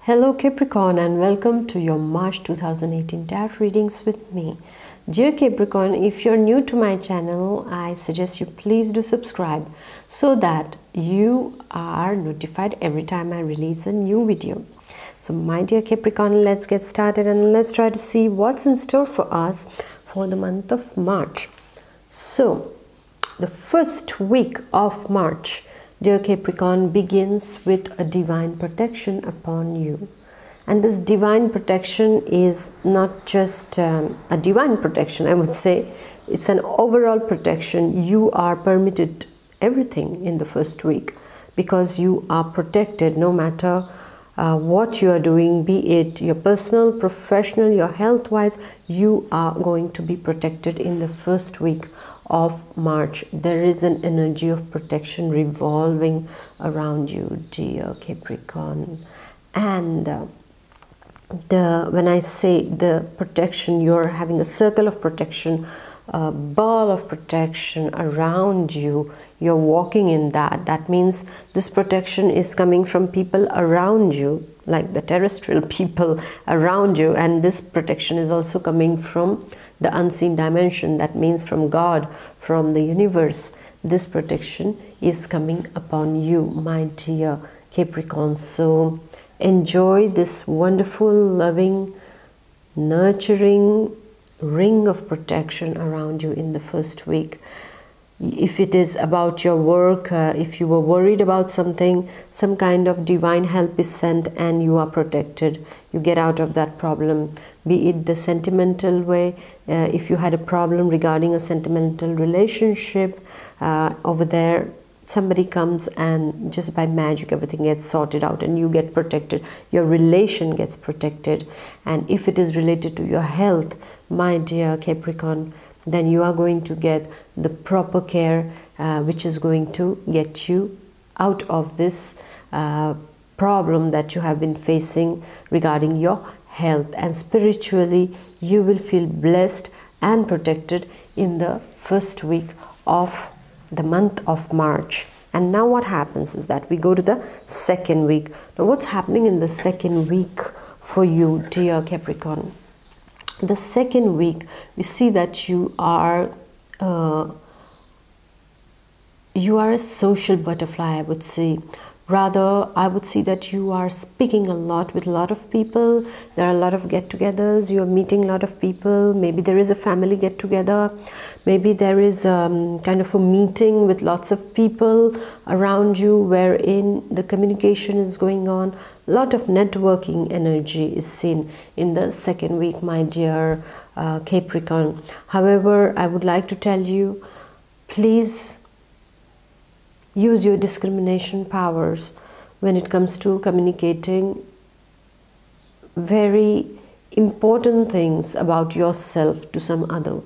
Hello Capricorn, and welcome to your March 2018 tarot readings with me. Dear Capricorn, if you're new to my channel, I suggest you please do subscribe so that you are notified every time I release a new video. So my dear Capricorn, let's get started and let's try to see what's in store for us for the month of March. So the first week of March, dear Capricorn, begins with a divine protection upon you. And this divine protection is not just a divine protection, I would say. It's an overall protection. You are permitted everything in the first week because you are protected no matter what you are doing, be it your personal, professional, your health-wise, you are going to be protected in the first week of March. There is an energy of protection revolving around you, dear Capricorn. And when I say the protection, you're having a circle of protection, a ball of protection around you. You're walking in that. That means this protection is coming from people around you, like the terrestrial people around you, and this protection is also coming from the unseen dimension. That means from God, from the universe. This protection is coming upon you, my dear Capricorn. So enjoy this wonderful, loving, nurturing ring of protection around you in the first week. If it is about your work, if you were worried about something, some kind of divine help is sent and you are protected. You get out of that problem, be it the sentimental way. If you had a problem regarding a sentimental relationship, over there somebody comes and just by magic everything gets sorted out and you get protected. Your relation gets protected. And if it is related to your health, my dear Capricorn, then you are going to get the proper care which is going to get you out of this problem that you have been facing regarding your health. And spiritually, you will feel blessed and protected in the first week of the month of March. And now what happens is that we go to the second week. Now what's happening in the second week for you, dear Capricorn? The second week, we see that you are a social butterfly, I would say. Rather, I would see that you are speaking a lot with a lot of people. There are a lot of get-togethers. You are meeting a lot of people. Maybe there is a family get-together. Maybe there is kind of a meeting with lots of people around you wherein the communication is going on. A lot of networking energy is seen in the second week, my dear Capricorn. However, I would like to tell you, please use your discrimination powers when it comes to communicating very important things about yourself to some other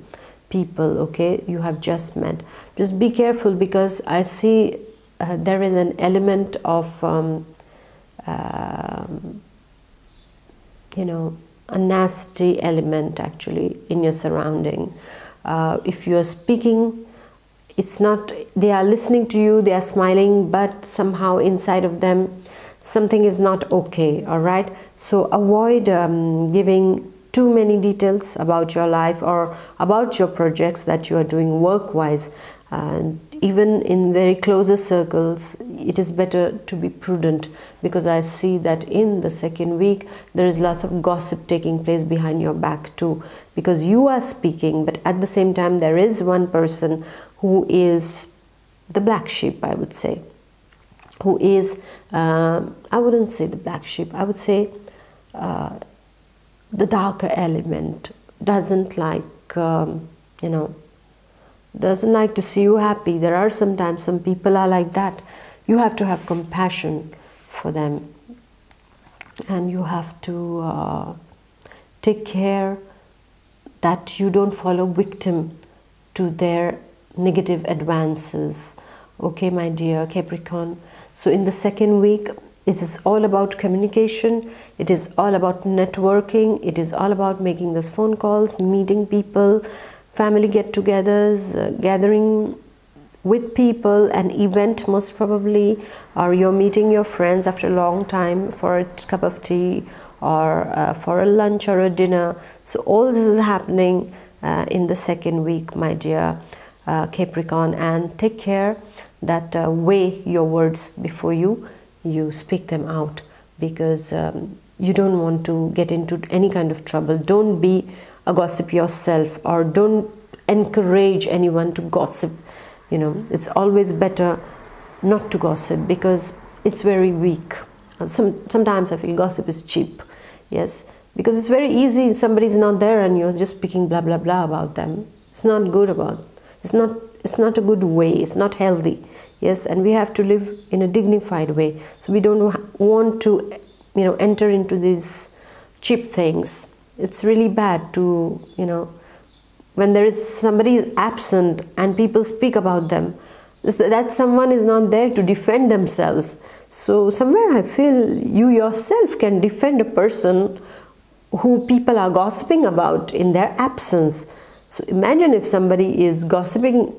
people, okay, you have just met. Just be careful because I see there is an element of, you know, a nasty element actually in your surrounding. If you are speaking, it's not, they are listening to you, they are smiling, but somehow inside of them something is not okay, all right? So avoid giving too many details about your life or about your projects that you are doing work-wise. Even in very closer circles, it is better to be prudent because I see that in the second week there is lots of gossip taking place behind your back too, because you are speaking, but at the same time there is one person who is the black sheep, I would say, who is, I wouldn't say the black sheep, I would say the darker element, doesn't like, you know, doesn't like to see you happy. There are sometimes some people are like that. You have to have compassion for them and you have to take care that you don't fall a victim to their negative advances. Okay, my dear Capricorn. So in the second week, it is all about communication. It is all about networking. It is all about making those phone calls, meeting people, family get-togethers, gathering with people, an event most probably, or you're meeting your friends after a long time for a cup of tea, or for a lunch or a dinner. So all this is happening in the second week, my dear Capricorn, and take care that weigh your words before you speak them out, because you don't want to get into any kind of trouble. Don't be a gossip yourself, or don't encourage anyone to gossip. You know, it's always better not to gossip, because it's very weak. Sometimes I feel gossip is cheap, yes, because it's very easy. Somebody's not there and you're just speaking blah blah blah about them. It's not good about. It's not a good way. It's not healthy. Yes, and we have to live in a dignified way. So we don't want to, you know, enter into these cheap things. It's really bad to, you know, when there is somebody absent and people speak about them, that someone is not there to defend themselves. So somewhere I feel you yourself can defend a person who people are gossiping about in their absence. So imagine if somebody is gossiping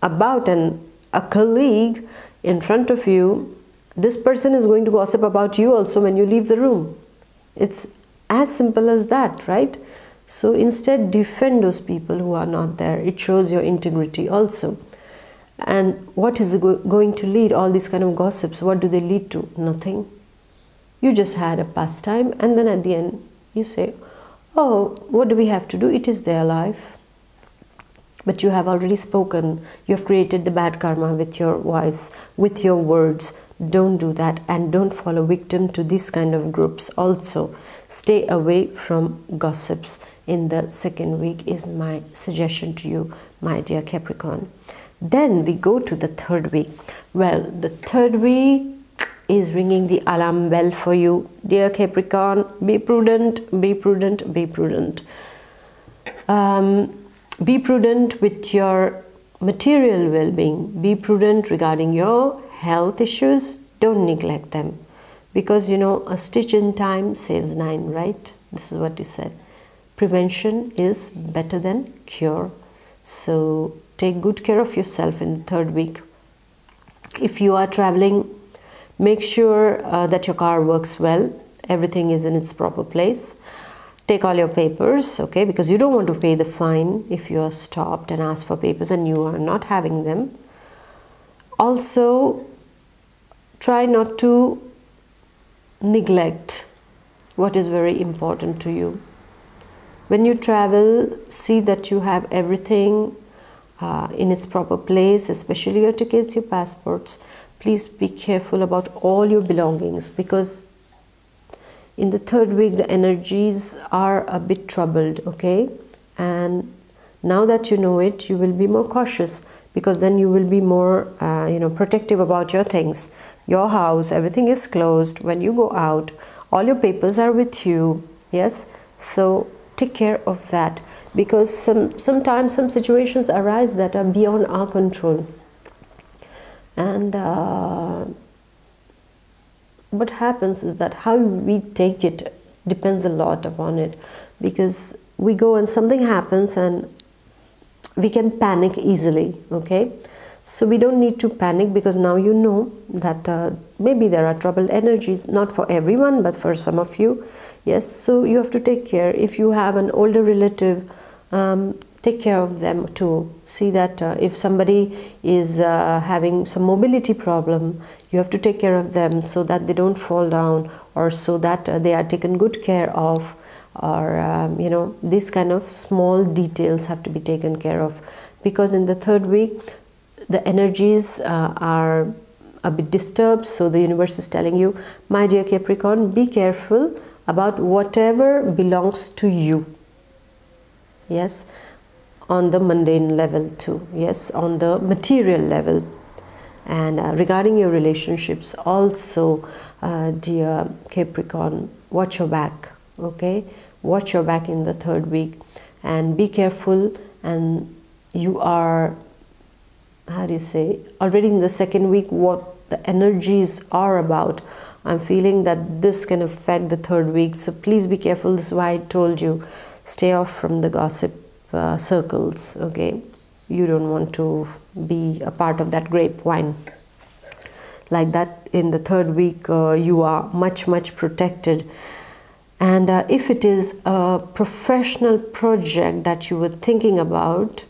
about a colleague in front of you, this person is going to gossip about you also when you leave the room. It's as simple as that, right? So instead, defend those people who are not there. It shows your integrity also. And what is going to lead all these kind of gossips? What do they lead to? Nothing. You just had a pastime, and then at the end you say, oh, what do we have to do? It is their life. But you have already spoken. You have created the bad karma with your voice, with your words. Don't do that, and don't fall a victim to these kind of groups also. Stay away from gossips in the second week is my suggestion to you, my dear Capricorn. Then we go to the third week. Well, the third week is ringing the alarm bell for you, dear Capricorn. Be prudent, be prudent, be prudent. Be prudent with your material well-being. Be prudent regarding your health issues. Don't neglect them, because you know, a stitch in time saves 9, right? This is what he said. Prevention is better than cure. So take good care of yourself in the third week. If you are traveling, make sure that your car works well, everything is in its proper place. Take all your papers, okay, because you don't want to pay the fine if you are stopped and asked for papers and you are not having them. Also, try not to neglect what is very important to you. When you travel, see that you have everything in its proper place, especially your tickets, your passports. Please be careful about all your belongings, because in the third week the energies are a bit troubled, okay? And now that you know it, you will be more cautious, because then you will be more protective about your things. Your house, everything is closed. When you go out, all your papers are with you. Yes, so take care of that, because sometimes some situations arise that are beyond our control. And what happens is that how we take it depends a lot upon it, because we go and something happens and we can panic easily, okay? So we don't need to panic, because now you know that maybe there are troubled energies, not for everyone, but for some of you. Yes, so you have to take care. If you have an older relative, take care of them too. See that if somebody is having some mobility problem, you have to take care of them so that they don't fall down, or so that they are taken good care of, or these kind of small details have to be taken care of, because in the third week the energies are a bit disturbed. So the universe is telling you, my dear Capricorn, be careful about whatever belongs to you. Yes, on the mundane level too. Yes, on the material level. And regarding your relationships also, dear Capricorn, watch your back, okay? Watch your back in the third week and be careful. And you are, how do you say, already in the second week, what the energies are about. I'm feeling that this can affect the third week. So please be careful. This is why I told you, stay off from the gossip circles, okay? you don't want to be a part of that grapevine. Like that, in the third week, you are much protected. And if it is a professional project that you were thinking about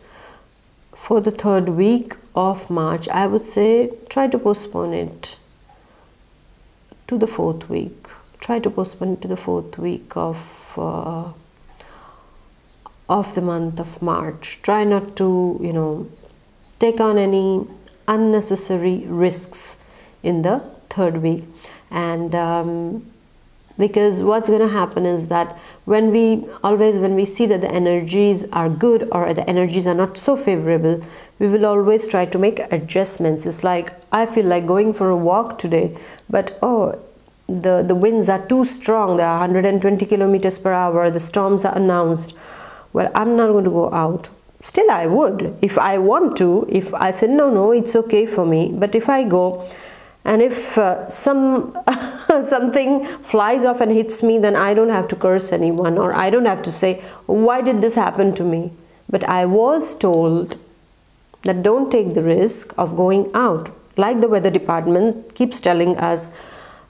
for the third week of March, I would say try to postpone it to the fourth week. Try to postpone it to the fourth week of the month of March. Try not to, you know, take on any unnecessary risks in the third week. And because what's going to happen is that when we see that the energies are good or the energies are not so favorable, we will always try to make adjustments. It's like, I feel like going for a walk today, but oh, the winds are too strong, they are 120 kilometers per hour, the storms are announced. Well, I'm not going to go out. Still, I would if I want to. If I said no, it's okay for me. But if I go, and if something flies off and hits me, then I don't have to curse anyone, or I don't have to say, why did this happen to me? But I was told that don't take the risk of going out. Like the weather department keeps telling us,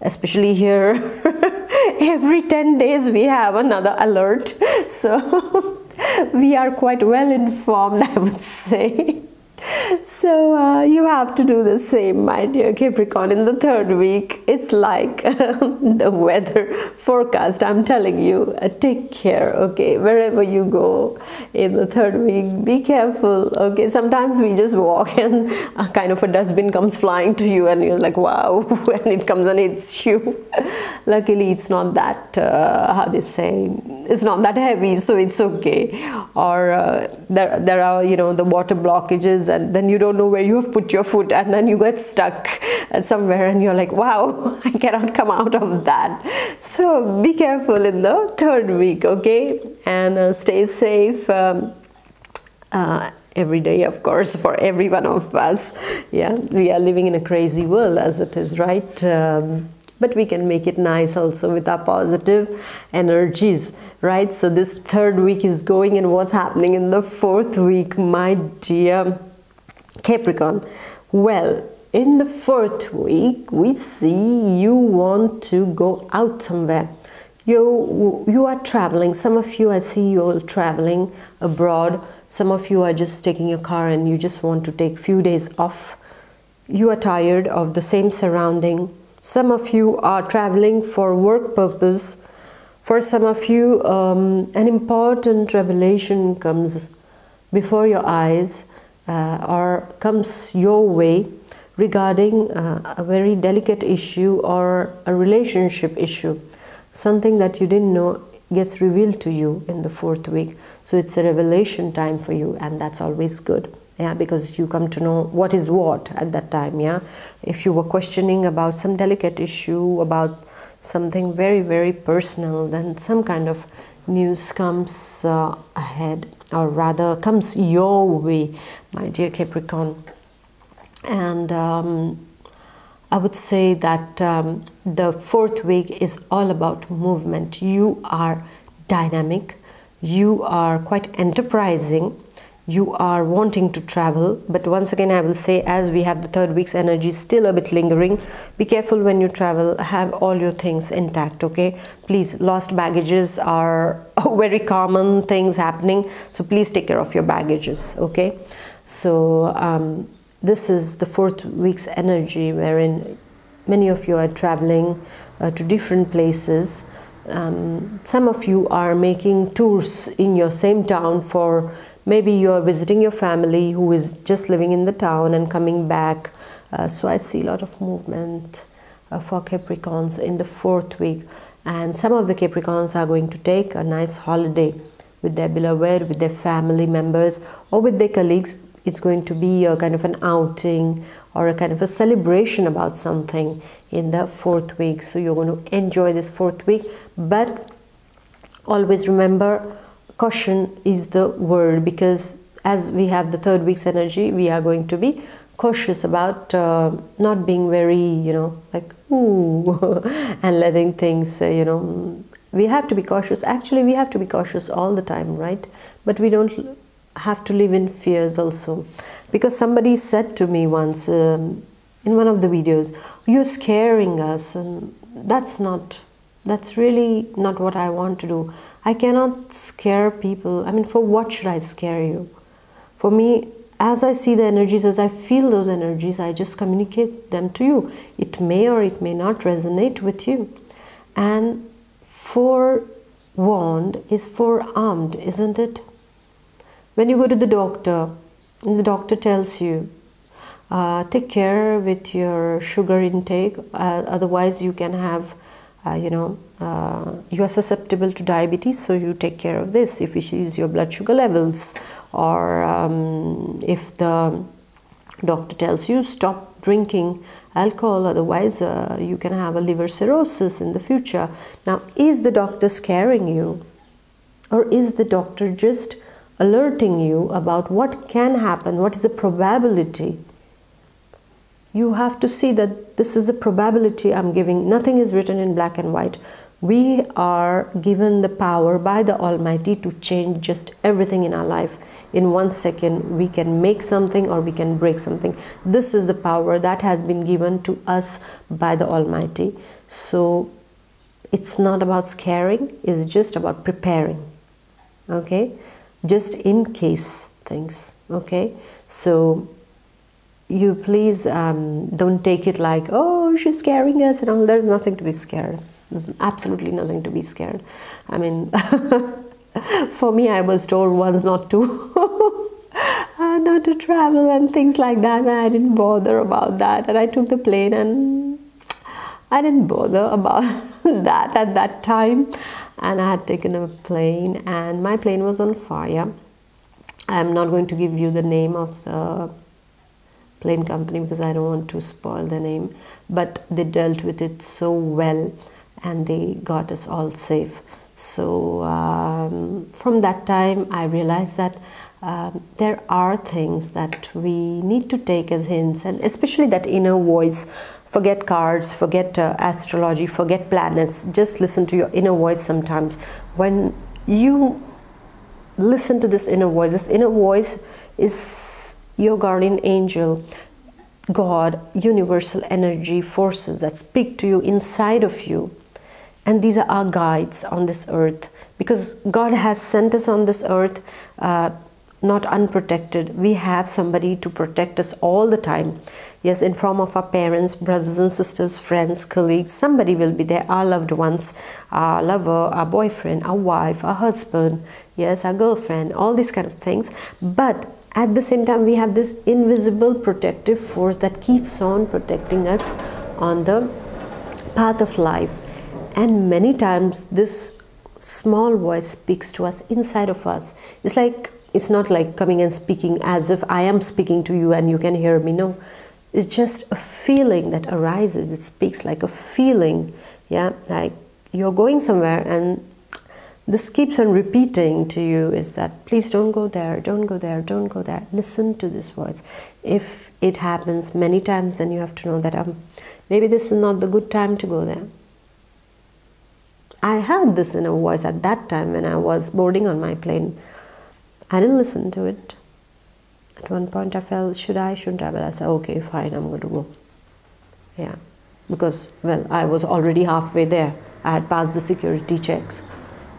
especially here, every 10 days we have another alert. So we are quite well informed, I would say. So you have to do the same, my dear Capricorn. In the third week, it's like the weather forecast. I'm telling you, take care, okay? Wherever you go in the third week, be careful, okay? Sometimes we just walk and a kind of a dustbin comes flying to you and you're like, wow, and it comes and hits you. Luckily, it's not that, how they say, it's not that heavy, so it's okay. Or there are, you know, the water blockages, and then you don't know where you have put your foot, and then you get stuck somewhere and you're like, wow, I cannot come out of that. So be careful in the third week, okay? And stay safe every day, of course, for every one of us. Yeah, we are living in a crazy world as it is, right? But we can make it nice also with our positive energies, right? So this third week is going, and what's happening in the fourth week, my dear Capricorn? Well, in the fourth week, we see you want to go out somewhere. You are traveling. Some of you, I see you all traveling abroad. Some of you are just taking your car and you just want to take few days off. You are tired of the same surrounding. Some of you are traveling for work purpose. For some of you, an important revelation comes before your eyes or comes your way regarding a very delicate issue or a relationship issue. Something that you didn't know gets revealed to you in the fourth week. So it's a revelation time for you, and that's always good. Yeah, because you come to know what is what at that time. Yeah, if you were questioning about some delicate issue, about something very personal, then some kind of news comes ahead, or rather comes your way, my dear Capricorn. And I would say that the fourth week is all about movement. You are dynamic, you are quite enterprising, you are wanting to travel. But once again, I will say, as we have the third week's energy still a bit lingering, be careful when you travel. Have all your things intact, okay? Please, lost baggages are very common things happening, so please take care of your baggages, okay? So this is the fourth week's energy, wherein many of you are traveling to different places. Some of you are making tours in your same town, for maybe you are visiting your family who is just living in the town and coming back. So I see a lot of movement for Capricorns in the fourth week. And some of the Capricorns are going to take a nice holiday with their beloved, with their family members, or with their colleagues. It's going to be a kind of an outing or a kind of a celebration about something in the fourth week. So you're going to enjoy this fourth week. But always remember, caution is the word, because as we have the third week's energy, we are going to be cautious about not being very, you know, like, ooh, and letting things, you know, we have to be cautious. Actually, we have to be cautious all the time, right? But we don't have to live in fears also. Because somebody said to me once in one of the videos, you're scaring us, and that's really not what I want to do. I cannot scare people. I mean, for what should I scare you? For me, as I see the energies, as I feel those energies, I just communicate them to you. It may or it may not resonate with you. And forewarned is forearmed, isn't it? When you go to the doctor, and the doctor tells you, take care with your sugar intake, otherwise you can have, you are susceptible to diabetes, so you take care of this. If it is your blood sugar levels, or if the doctor tells you stop drinking alcohol, otherwise you can have a liver cirrhosis in the future. Now, is the doctor scaring you, or is the doctor just alerting you about what can happen, what is the probability? You have to see that this is a probability I'm giving. Nothing is written in black and white. We are given the power by the Almighty to change just everything in our life. In 1 second, we can make something or we can break something. This is the power that has been given to us by the Almighty. So it's not about scaring, it's just about preparing. Okay? Just in case things. Okay? So you please don't take it like, oh, she's scaring us and all. There's nothing to be scared. There's absolutely nothing to be scared. I mean, for me, I was told once not to not to travel and things like that, and I didn't bother about that, and I took the plane and I didn't bother about that at that time, and I had taken a plane and my plane was on fire. I'm not going to give you the name of the plane company because I don't want to spoil the name, but they dealt with it so well and they got us all safe. So from that time I realized that there are things that we need to take as hints, and especially that inner voice. Forget cards, forget astrology, forget planets. Just listen to your inner voice sometimes. When you listen to this inner voice is your guardian angel, God, universal energy forces that speak to you inside of you. And these are our guides on this earth, because God has sent us on this earth not unprotected. We have somebody to protect us all the time. Yes, in form of our parents, brothers and sisters, friends, colleagues, somebody will be there, our loved ones, our lover, our boyfriend, our wife, our husband, yes, our girlfriend, all these kind of things. But at the same time, we have this invisible protective force that keeps on protecting us on the path of life. And many times this small voice speaks to us inside of us. It's not like coming and speaking as if I am speaking to you and you can hear me. No, it's just a feeling that arises. It speaks like a feeling. Yeah, like you're going somewhere and this keeps on repeating to you is that please don't go there, don't go there, don't go there. Listen to this voice. If it happens many times, then you have to know that maybe this is not the good time to go there. I had this inner voice at that time when I was boarding on my plane. I didn't listen to it. At one point I felt, should I, shouldn't I? But I said, okay, fine, I'm going to go. Yeah, because, well, I was already halfway there. I had passed the security checks.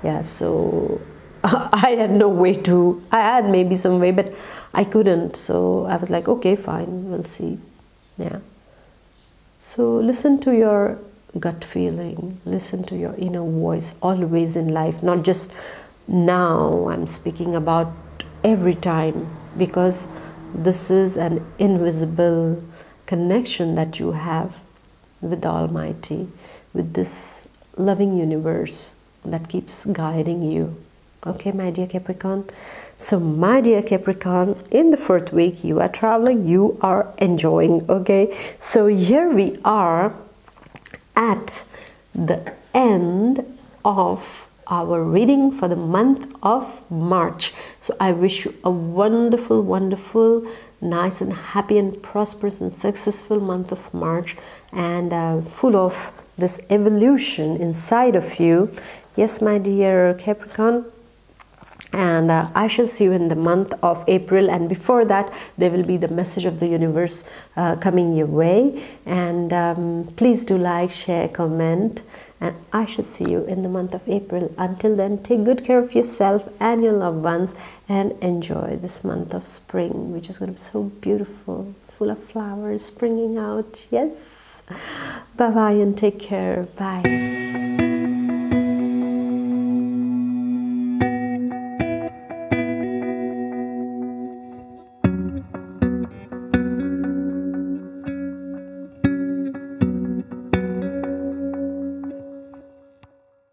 Yeah, so I had no way to, I had maybe some way, but I couldn't. So I was like, okay, fine, we'll see. Yeah. So listen to your gut feeling, listen to your inner voice always in life, not just now. I'm speaking about every time, because this is an invisible connection that you have with the Almighty, with this loving universe that keeps guiding you. Okay, my dear Capricorn? So, my dear Capricorn, in the 4th week, you are traveling, you are enjoying, okay? So, here we are at the end of our reading for the month of March. So I wish you a wonderful, wonderful, nice and happy and prosperous and successful month of March, and full of this evolution inside of you. Yes, my dear Capricorn, And I shall see you in the month of April, and before that there will be the message of the universe coming your way. And please do like, share, comment, and I shall see you in the month of April. Until then, take good care of yourself and your loved ones, and enjoy this month of spring, which is going to be so beautiful, full of flowers springing out. Yes, bye bye and take care. Bye.